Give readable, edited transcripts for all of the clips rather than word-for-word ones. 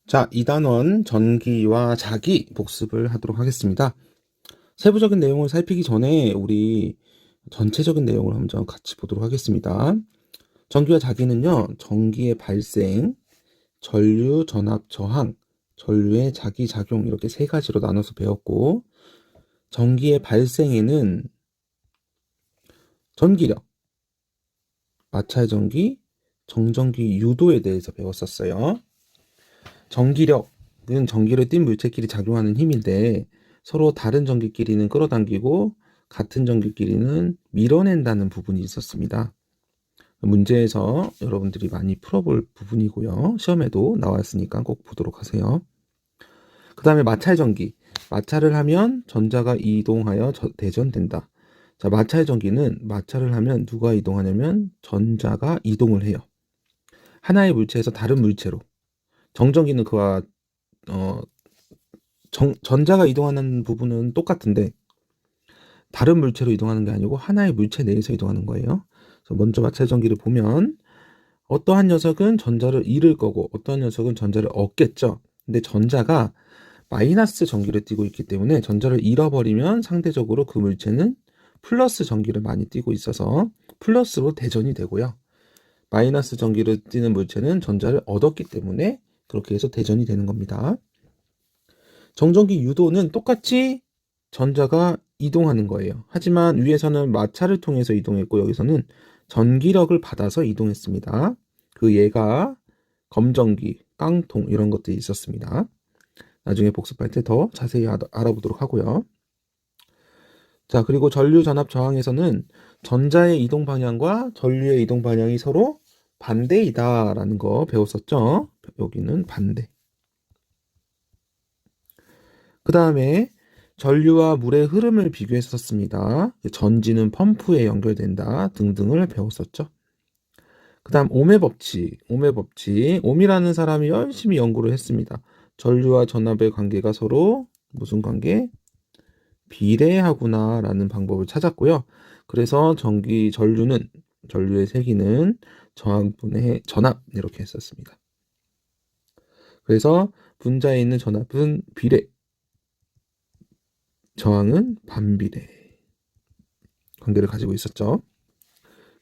자, 2단원 전기와 자기 복습을 하도록 하겠습니다. 세부적인 내용을 살피기 전에 우리 전체적인 내용을 먼저 같이 보도록 하겠습니다. 전기와 자기는요, 전기의 발생, 전류, 전압, 저항, 전류의 자기 작용 이렇게 세 가지로 나눠서 배웠고, 전기의 발생에는 전기력, 마찰 전기, 정전기 유도에 대해서 배웠었어요. 전기력은 전기를 띤 물체끼리 작용하는 힘인데 서로 다른 전기끼리는 끌어당기고 같은 전기끼리는 밀어낸다는 부분이 있었습니다. 문제에서 여러분들이 많이 풀어볼 부분이고요. 시험에도 나왔으니까 꼭 보도록 하세요. 그 다음에 마찰 전기. 마찰을 하면 전자가 이동하여 대전된다. 자, 마찰 전기는 마찰을 하면 누가 이동하냐면 전자가 이동을 해요. 하나의 물체에서 다른 물체로. 정전기는 그와 전자가 이동하는 부분은 똑같은데 다른 물체로 이동하는 게 아니고 하나의 물체 내에서 이동하는 거예요. 그래서 먼저 마찰 전기를 보면 어떠한 녀석은 전자를 잃을 거고 어떠한 녀석은 전자를 얻겠죠. 근데 전자가 마이너스 전기를 띠고 있기 때문에 전자를 잃어버리면 상대적으로 그 물체는 플러스 전기를 많이 띠고 있어서 플러스로 대전이 되고요. 마이너스 전기를 띠는 물체는 전자를 얻었기 때문에 그렇게 해서 대전이 되는 겁니다. 정전기 유도는 똑같이 전자가 이동하는 거예요. 하지만 위에서는 마찰을 통해서 이동했고 여기서는 전기력을 받아서 이동했습니다. 그 예가 검전기, 깡통 이런 것들이 있었습니다. 나중에 복습할 때 더 자세히 알아보도록 하고요. 자, 그리고 전류, 전압, 저항에서는 전자의 이동 방향과 전류의 이동 방향이 서로 반대이다라는 거 배웠었죠. 여기는 반대. 그 다음에 전류와 물의 흐름을 비교했었습니다. 전지는 펌프에 연결된다 등등을 배웠었죠. 그 다음 옴의 법칙. 옴이라는 사람이 열심히 연구를 했습니다. 전류와 전압의 관계가 서로 무슨 관계? 비례하구나 라는 방법을 찾았고요. 그래서 전류의 세기는 저항분의 전압 이렇게 했었습니다. 그래서 분자에 있는 전압은 비례, 저항은 반비례 관계를 가지고 있었죠.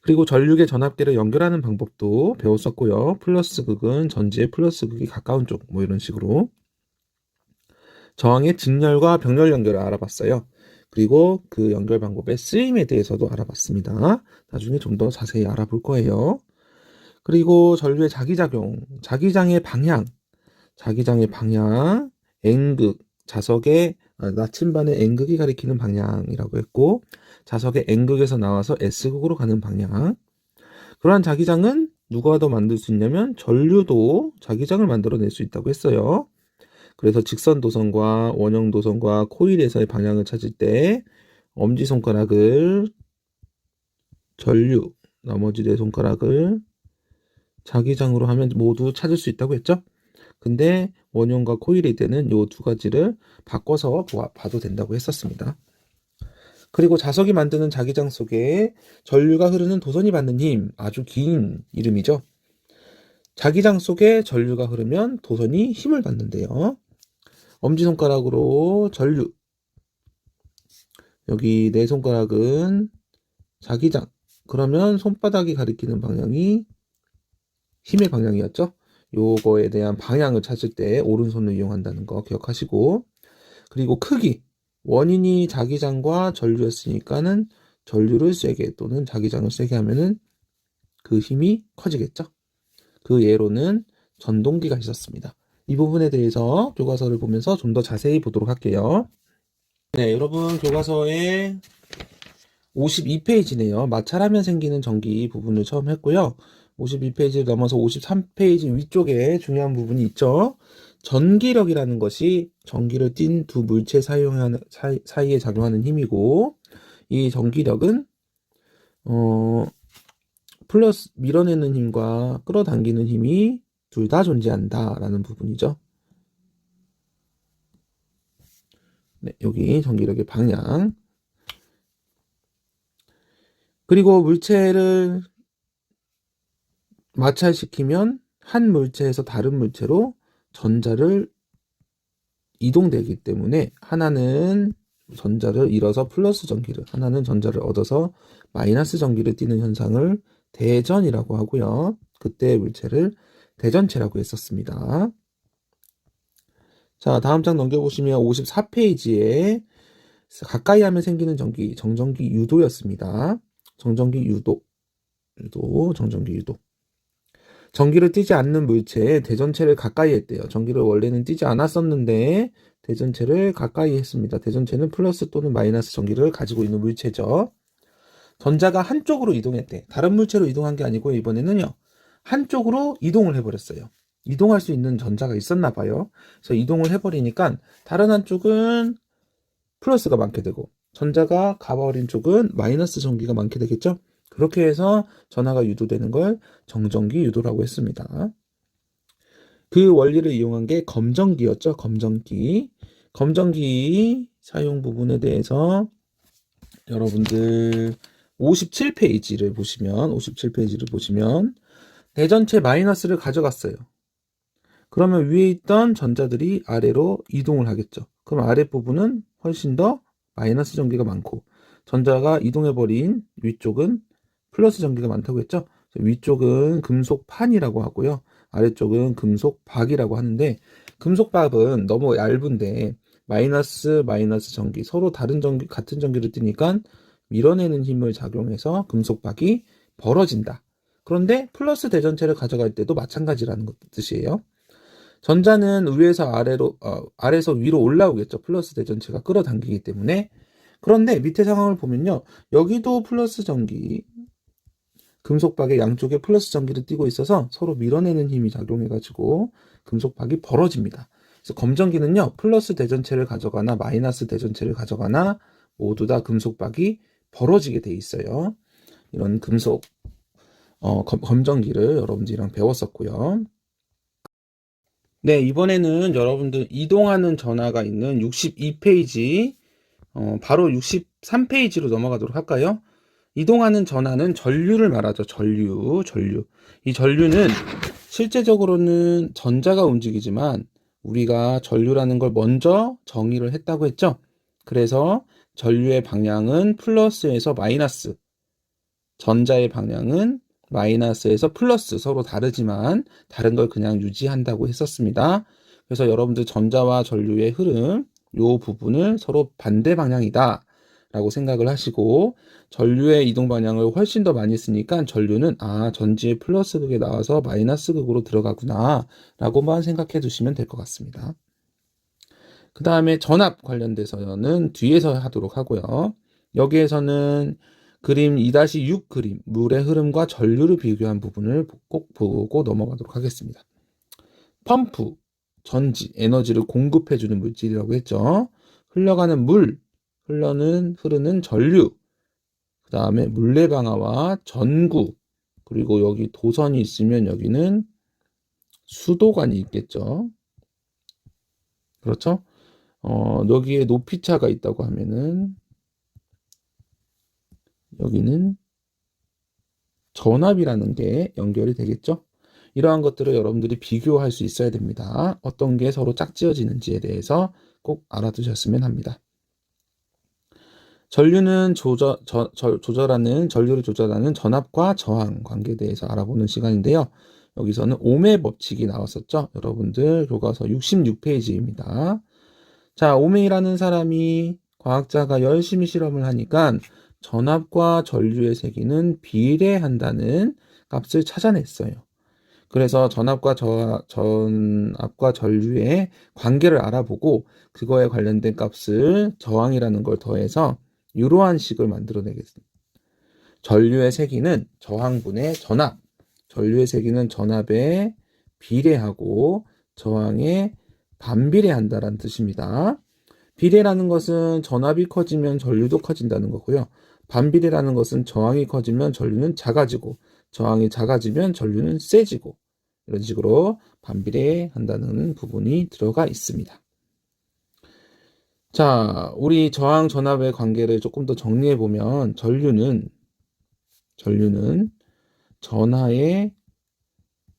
그리고 전류계 전압계를 연결하는 방법도 배웠었고요. 플러스 극은 전지의 플러스 극이 가까운 쪽, 뭐 이런 식으로. 저항의 직렬과 병렬 연결을 알아봤어요. 그리고 그 연결 방법의 쓰임에 대해서도 알아봤습니다. 나중에 좀 더 자세히 알아볼 거예요. 그리고 전류의 자기작용, 자기장의 방향, N극, 나침반의 N극이 가리키는 방향이라고 했고 자석의 N극에서 나와서 S극으로 가는 방향. 그러한 자기장은 누가 더 만들 수 있냐면 전류도 자기장을 만들어낼 수 있다고 했어요. 그래서 직선 도선과 원형 도선과 코일에서의 방향을 찾을 때 엄지손가락을 전류, 나머지 네 손가락을 자기장으로 하면 모두 찾을 수 있다고 했죠. 근데 원형과 코일일 때는 이 두 가지를 바꿔서 봐도 된다고 했었습니다. 그리고 자석이 만드는 자기장 속에 전류가 흐르는 도선이 받는 힘, 아주 긴 이름이죠. 자기장 속에 전류가 흐르면 도선이 힘을 받는데요. 엄지손가락으로 전류, 여기 네 손가락은 자기장, 그러면 손바닥이 가리키는 방향이 힘의 방향이었죠. 요거에 대한 방향을 찾을 때 오른손을 이용한다는 거 기억하시고, 그리고 크기, 원인이 자기장과 전류였으니까는 전류를 세게 또는 자기장을 세게 하면은 그 힘이 커지겠죠. 그 예로는 전동기가 있었습니다. 이 부분에 대해서 교과서를 보면서 좀 더 자세히 보도록 할게요. 네, 여러분 교과서에 52페이지네요. 마찰하면 생기는 전기 부분을 처음 했고요. 52페이지를 넘어서 53페이지 위쪽에 중요한 부분이 있죠. 전기력이라는 것이 전기를 띤 두 물체 사이에 작용하는 힘이고 이 전기력은 플러스 밀어내는 힘과 끌어당기는 힘이 둘 다 존재한다라는 부분이죠. 네, 여기 전기력의 방향. 그리고 물체를 마찰시키면 한 물체에서 다른 물체로 전자를 이동되기 때문에 하나는 전자를 잃어서 플러스 전기를, 하나는 전자를 얻어서 마이너스 전기를 띠는 현상을 대전이라고 하고요. 그때의 물체를 대전체라고 했었습니다. 자, 다음 장 넘겨보시면 54페이지에 가까이 하면 생기는 전기, 정전기 유도였습니다. 정전기 유도, 정전기 유도. 전기를 띠지 않는 물체에 대전체를 가까이 했대요. 전기를 원래는 띠지 않았었는데 대전체를 가까이 했습니다. 대전체는 플러스 또는 마이너스 전기를 가지고 있는 물체죠. 전자가 한쪽으로 이동했대. 다른 물체로 이동한 게 아니고 이번에는요. 한쪽으로 이동을 해버렸어요. 이동할 수 있는 전자가 있었나 봐요. 그래서 이동을 해버리니까 다른 한쪽은 플러스가 많게 되고 전자가 가버린 쪽은 마이너스 전기가 많게 되겠죠. 그렇게 해서 전하가 유도되는 걸 정전기 유도라고 했습니다. 그 원리를 이용한 게 검전기였죠. 검전기. 검전기 사용 부분에 대해서 여러분들 57페이지를 보시면 대전체 마이너스를 가져갔어요. 그러면 위에 있던 전자들이 아래로 이동을 하겠죠. 그럼 아랫부분은 훨씬 더 마이너스 전기가 많고 전자가 이동해버린 위쪽은 플러스 전기가 많다고 했죠. 위쪽은 금속판이라고 하고요. 아래쪽은 금속박이라고 하는데 금속박은 너무 얇은데 마이너스 전기 서로 다른 전기 같은 전기를 띠니까 밀어내는 힘을 작용해서 금속박이 벌어진다. 그런데 플러스 대전체를 가져갈 때도 마찬가지라는 뜻이에요. 전자는 위에서 아래에서 위로 올라오겠죠. 플러스 대전체가 끌어당기기 때문에. 그런데 밑에 상황을 보면요. 여기도 플러스 전기, 금속박의 양쪽에 플러스 전기를 띠고 있어서 서로 밀어내는 힘이 작용해가지고 금속박이 벌어집니다. 그래서 검전기는요. 플러스 대전체를 가져가나 마이너스 대전체를 가져가나 모두 다 금속박이 벌어지게 돼 있어요. 이런 검전기를 여러분들이랑 배웠었고요. 네, 이번에는 여러분들 이동하는 전하가 있는 62페이지, 바로 63페이지로 넘어가도록 할까요? 이동하는 전하는 전류를 말하죠. 전류. 이 전류는 실제적으로는 전자가 움직이지만 우리가 전류라는 걸 먼저 정의를 했다고 했죠. 그래서 전류의 방향은 플러스에서 마이너스, 전자의 방향은 마이너스에서 플러스, 서로 다르지만 다른 걸 그냥 유지한다고 했었습니다. 그래서 여러분들 전자와 전류의 흐름, 요 부분을 서로 반대 방향이다 라고 생각을 하시고 전류의 이동 방향을 훨씬 더 많이 쓰니까 전류는 전지의 플러스 극에 나와서 마이너스 극으로 들어가구나 라고만 생각해 두시면 될 것 같습니다. 그 다음에 전압 관련돼서는 뒤에서 하도록 하고요. 여기에서는 그림 2-6 그림, 물의 흐름과 전류를 비교한 부분을 꼭 보고 넘어가도록 하겠습니다. 펌프, 전지, 에너지를 공급해주는 물질이라고 했죠. 흘러가는 물, 흐르는 전류, 그 다음에 물레방아와 전구, 그리고 여기 도선이 있으면 여기는 수도관이 있겠죠. 그렇죠? 여기에 높이차가 있다고 하면은 여기는 전압이라는 게 연결이 되겠죠. 이러한 것들을 여러분들이 비교할 수 있어야 됩니다. 어떤 게 서로 짝지어지는지에 대해서 꼭 알아두셨으면 합니다. 전류를 조절하는 전압과 저항 관계에 대해서 알아보는 시간인데요. 여기서는 옴의 법칙이 나왔었죠. 여러분들 교과서 66페이지입니다. 자, 옴이라는 사람이 과학자가 열심히 실험을 하니까 전압과 전류의 세기는 비례한다는 값을 찾아냈어요. 그래서 전압과 전류의 관계를 알아보고 그거에 관련된 값을 저항이라는 걸 더해서 이러한 식을 만들어내겠습니다. 전류의 세기는 저항분의 전압, 전류의 세기는 전압에 비례하고 저항에 반비례한다라는 뜻입니다. 비례라는 것은 전압이 커지면 전류도 커진다는 거고요. 반비례라는 것은 저항이 커지면 전류는 작아지고 저항이 작아지면 전류는 세지고 이런 식으로 반비례한다는 부분이 들어가 있습니다. 자, 우리 저항 전압의 관계를 조금 더 정리해 보면 전류는 전하의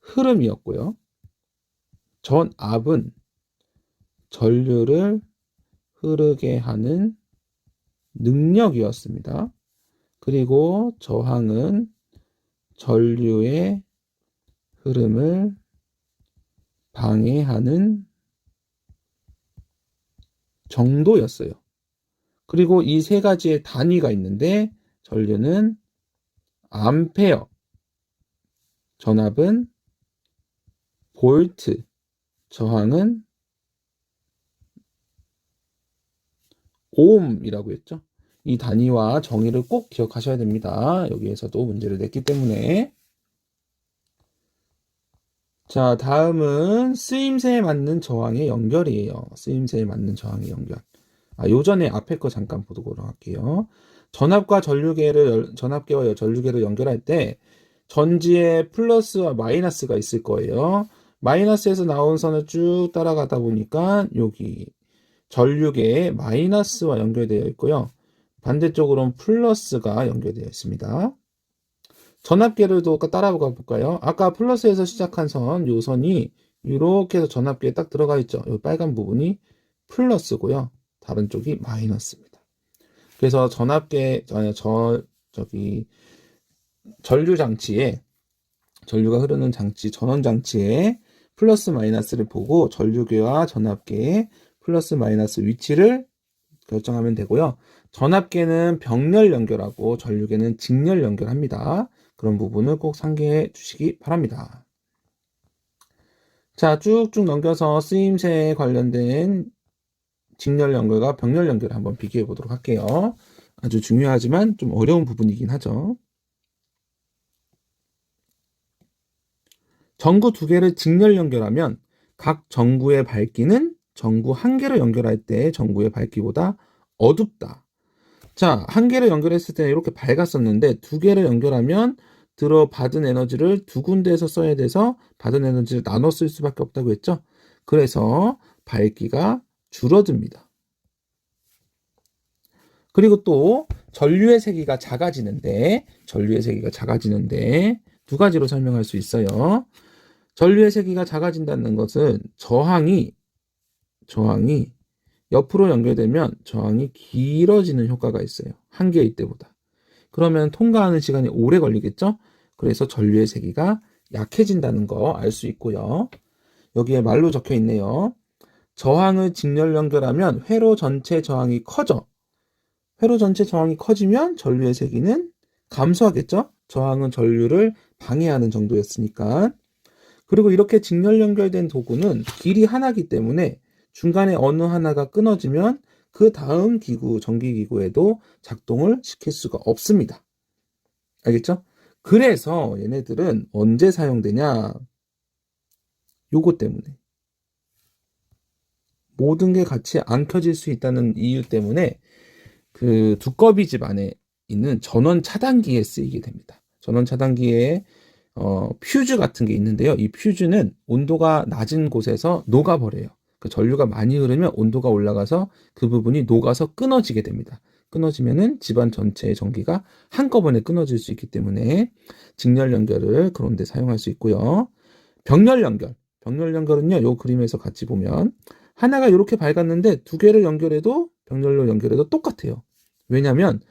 흐름이었고요. 전압은 전류를 흐르게 하는 능력이었습니다. 그리고 저항은 전류의 흐름을 방해하는 정도였어요. 그리고 이 세 가지의 단위가 있는데 전류는 암페어, 전압은 볼트, 저항은 옴이라고 했죠. 이 단위와 정의를 꼭 기억하셔야 됩니다. 여기에서도 문제를 냈기 때문에. 자, 다음은 쓰임새에 맞는 저항의 연결이에요. 쓰임새에 맞는 저항의 연결. 요전에 앞에 거 잠깐 보도록 할게요. 전압계와 전류계를 연결할 때 전지에 플러스와 마이너스가 있을 거예요. 마이너스에서 나온 선을 쭉 따라가다 보니까 여기 전류계에 마이너스와 연결되어 있고요. 반대쪽으로는 플러스가 연결되어 있습니다. 전압계를도 따라가 볼까요? 아까 플러스에서 시작한 선, 요 선이 이렇게 해서 전압계에 딱 들어가 있죠. 이 빨간 부분이 플러스고요. 다른 쪽이 마이너스입니다. 그래서 전류 장치에, 전류가 흐르는 장치, 전원 장치에 플러스 마이너스를 보고 전류계와 전압계의 플러스 마이너스 위치를 결정하면 되고요. 전압계는 병렬 연결하고 전류계는 직렬 연결합니다. 그런 부분을 꼭 상기해 주시기 바랍니다. 자, 쭉쭉 넘겨서 쓰임새에 관련된 직렬 연결과 병렬 연결을 한번 비교해 보도록 할게요. 아주 중요하지만 좀 어려운 부분이긴 하죠. 전구 두 개를 직렬 연결하면 각 전구의 밝기는 전구 한 개를 연결할 때 전구의 밝기보다 어둡다. 자, 한 개를 연결했을 때는 이렇게 밝았었는데 두 개를 연결하면 받은 에너지를 두 군데에서 써야 돼서 받은 에너지를 나눠 쓸 수밖에 없다고 했죠. 그래서 밝기가 줄어듭니다. 그리고 또 전류의 세기가 작아지는데 두 가지로 설명할 수 있어요. 전류의 세기가 작아진다는 것은 저항이 옆으로 연결되면 저항이 길어지는 효과가 있어요. 한 개일 때보다. 그러면 통과하는 시간이 오래 걸리겠죠? 그래서 전류의 세기가 약해진다는 거 알 수 있고요. 여기에 말로 적혀 있네요. 저항을 직렬 연결하면 회로 전체 저항이 커져. 회로 전체 저항이 커지면 전류의 세기는 감소하겠죠? 저항은 전류를 방해하는 정도였으니까. 그리고 이렇게 직렬 연결된 도구는 길이 하나이기 때문에 중간에 어느 하나가 끊어지면 그 다음 전기기구에도 작동을 시킬 수가 없습니다. 알겠죠? 그래서 얘네들은 언제 사용되냐? 요거 때문에. 모든 게 같이 안 켜질 수 있다는 이유 때문에 그 두꺼비집 안에 있는 전원 차단기에 쓰이게 됩니다. 전원 차단기에 퓨즈 같은 게 있는데요. 이 퓨즈는 온도가 낮은 곳에서 녹아버려요. 그 전류가 많이 흐르면 온도가 올라가서 그 부분이 녹아서 끊어지게 됩니다. 끊어지면은 집안 전체의 전기가 한꺼번에 끊어질 수 있기 때문에 직렬 연결을 그런 데 사용할 수 있고요. 병렬 연결은요. 요 그림에서 같이 보면 하나가 이렇게 밝았는데 두 개를 연결해도 병렬로 연결해도 똑같아요. 왜냐하면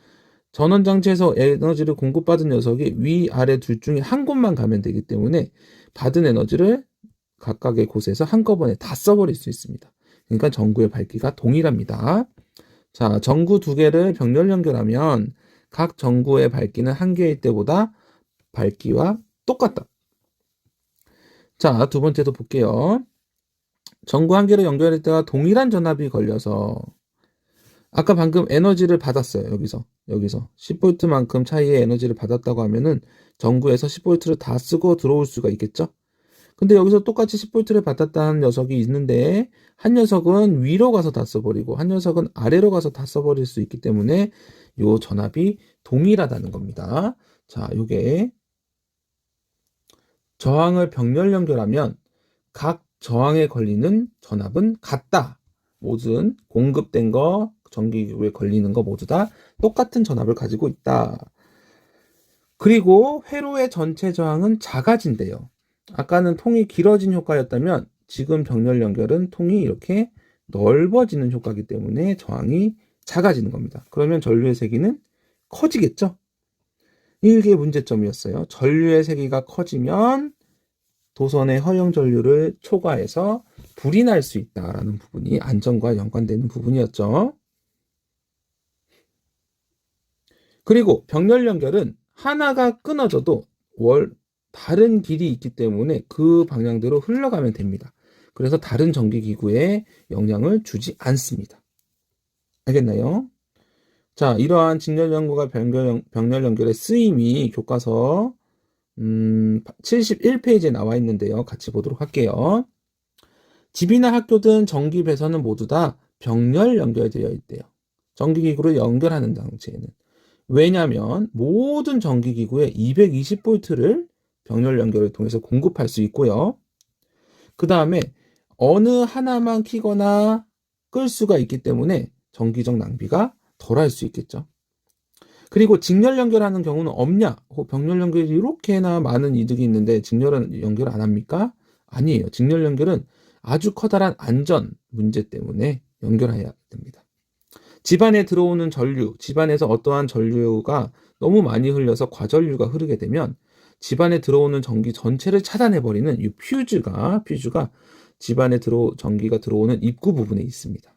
전원장치에서 에너지를 공급받은 녀석이 위아래 둘 중에 한 곳만 가면 되기 때문에 받은 에너지를 각각의 곳에서 한꺼번에 다 써버릴 수 있습니다. 그러니까 전구의 밝기가 동일합니다. 자, 전구 두 개를 병렬 연결하면 각 전구의 밝기는 한 개일 때보다 밝기와 똑같다. 자, 두 번째도 볼게요. 전구 한 개를 연결할 때와 동일한 전압이 걸려서 아까 방금 에너지를 받았어요. 여기서 10V만큼 차이의 에너지를 받았다고 하면은 전구에서 10V를 다 쓰고 들어올 수가 있겠죠? 근데 여기서 똑같이 10V를 받았다는 녀석이 있는데 한 녀석은 위로 가서 다 써버리고 한 녀석은 아래로 가서 다 써버릴 수 있기 때문에 요 전압이 동일하다는 겁니다. 자, 요게 저항을 병렬 연결하면 각 저항에 걸리는 전압은 같다. 모든 공급된 거, 전기기구에 걸리는 거 모두 다 똑같은 전압을 가지고 있다. 그리고 회로의 전체 저항은 작아진대요. 아까는 통이 길어진 효과였다면 지금 병렬 연결은 통이 이렇게 넓어지는 효과이기 때문에 저항이 작아지는 겁니다. 그러면 전류의 세기는 커지겠죠? 이게 문제점이었어요. 전류의 세기가 커지면 도선의 허용 전류를 초과해서 불이 날 수 있다라는 부분이 안전과 연관되는 부분이었죠. 그리고 병렬 연결은 하나가 끊어져도 다른 길이 있기 때문에 그 방향대로 흘러가면 됩니다. 그래서 다른 전기기구에 영향을 주지 않습니다. 알겠나요? 자, 이러한 직렬 연구가 병렬 연결의 쓰임이 교과서 71페이지에 나와 있는데요. 같이 보도록 할게요. 집이나 학교 등 전기 배선은 모두 다 병렬 연결되어 있대요. 전기기구를 연결하는 장치에는. 왜냐하면 모든 전기기구에 220V를 병렬 연결을 통해서 공급할 수 있고요. 그 다음에 어느 하나만 켜거나 끌 수가 있기 때문에 전기적 낭비가 덜할 수 있겠죠. 그리고 직렬 연결하는 경우는 없냐? 병렬 연결이 이렇게나 많은 이득이 있는데 직렬 연결 안 합니까? 아니에요. 직렬 연결은 아주 커다란 안전 문제 때문에 연결해야 됩니다. 집안에 들어오는 전류, 집안에서 어떠한 전류가 너무 많이 흘려서 과전류가 흐르게 되면 집안에 들어오는 전기 전체를 차단해버리는 이 퓨즈가 집안에 전기가 들어오는 입구 부분에 있습니다.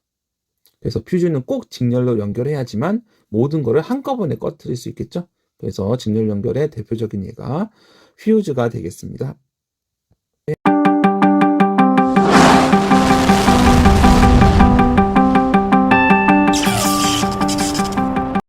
그래서 퓨즈는 꼭 직렬로 연결해야지만 모든 것을 한꺼번에 꺼뜨릴 수 있겠죠. 그래서 직렬 연결의 대표적인 예가 퓨즈가 되겠습니다.